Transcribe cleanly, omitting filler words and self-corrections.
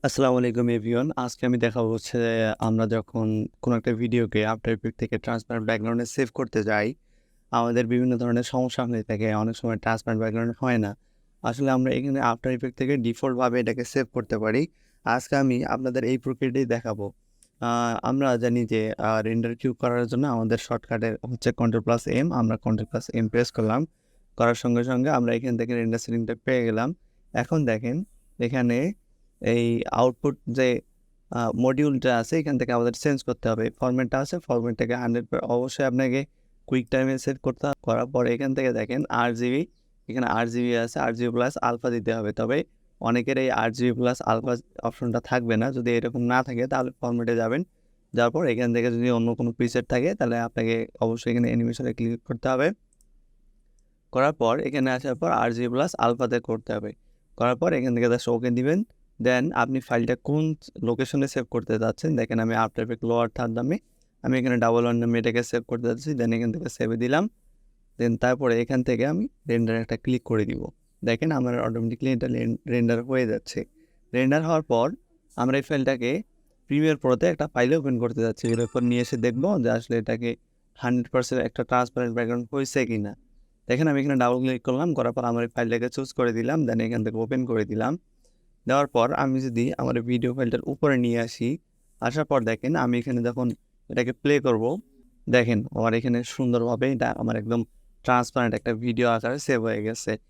আসসালামু আলাইকুম এভরিওয়ান। আজকে আমি দেখাবো হচ্ছে যে আমরা যখন কোনো একটা ভিডিওকে আফটার ইফেক্ট থেকে ট্রান্সপারেন্ট ব্যাকগ্রাউন্ডে সেভ করতে যাই, আমাদের বিভিন্ন ধরনের সমস্যা হয়ে থাকে। অনেক সময় ট্রান্সপারেন্ট ব্যাকগ্রাউন্ড হয় না। আসলে আমরা এখানে আফটার ইফেক্ট থেকে ডিফল্টভাবে এটাকে সেভ করতে পারি। আজকে আমি আপনাদের এই প্রক্রিয়াটাই দেখাবো। আ আমরা জানি যে রেন্ডার কিউ করার জন্য আমাদের শর্টকাটে হচ্ছে Ctrl+M, আমরা Ctrl+M প্রেস করলাম। করার সঙ্গে, সঙ্গে আমরা এখান থেকে রেন্ডার সেটিংটা পেয়ে গেলাম। এখন দেখেন এখানে এই আউটপুট যে মডিউলটা আছে এখান থেকে আমাদের চেঞ্জ করতে হবে। ফরম্যাটটা আছে, ফরম্যাটটাকে 100 অবশ্যই আপনাকে কুইক টাইমে সেট করতে হবে। করার পরে এখান থেকে দেখেন RGB, এখানে RGB আছে, RGB প্লাস আলফা দিতে হবে। তবে অনেকের এই RGB প্লাস আলফা অপশনটা থাকবে না। যদি এরকম না থাকে তাহলে ফরম্যাটে যাবেন। যাওয়ার পর এখান থেকে যদি অন্য কোনো প্রিসেট থাকে তাহলে আপনাকে অবশ্যই এখানে অ্যানিমেশনে ক্লিক করতে হবে। করার পর এখানে আসার পর RGB প্লাস আলফাতে করতে হবে। করার পর এখান থেকে জাস্ট ওকে দিবেন। দেন আপনি ফাইলটা কোন লোকেশনে সেভ করতে চাচ্ছেন, দেখেন আমি আফটার ইফেক্ট লোয়ার থার্ড নামে আমি এখানে ডাবল ওয়ান নামে এটাকে সেভ করতে যাচ্ছি। দেন এখান থেকে সেভে দিলাম। দেন তারপরে এখান থেকে আমি রেন্ডার একটা ক্লিক করে দিব। দেখেন আমার অটোমেটিক্যালি এটা রেন্ডার হয়ে যাচ্ছে। রেন্ডার হওয়ার পর আমরা এই ফাইলটাকে প্রিমিয়ার প্রোতে একটা ফাইলে ওপেন করতে যাচ্ছি। এর উপর নিয়ে এসে দেখবো যে আসলে এটাকে 100% একটা ট্রান্সপারেন্ট ব্যাকগ্রাউন্ড হয়েছে কিনা। দেখেন আমি এখানে ডাবল ক্লিক করলাম, করার পর আমার এই ফাইলটাকে চুজ করে দিলাম। দেন এখান থেকে ওপেন করে দিলাম। দেওয়ার পর আমি যদি আমার ভিডিও ফাইলটার উপরে নিয়ে আসি, আসার পর দেখেন আমি এখানে যখন এটাকে প্লে করব, দেখেন আমার এখানে সুন্দরভাবে এটা আমার একদম ট্রান্সপারেন্ট একটা ভিডিও আকারে সেভ হয়ে গেছে।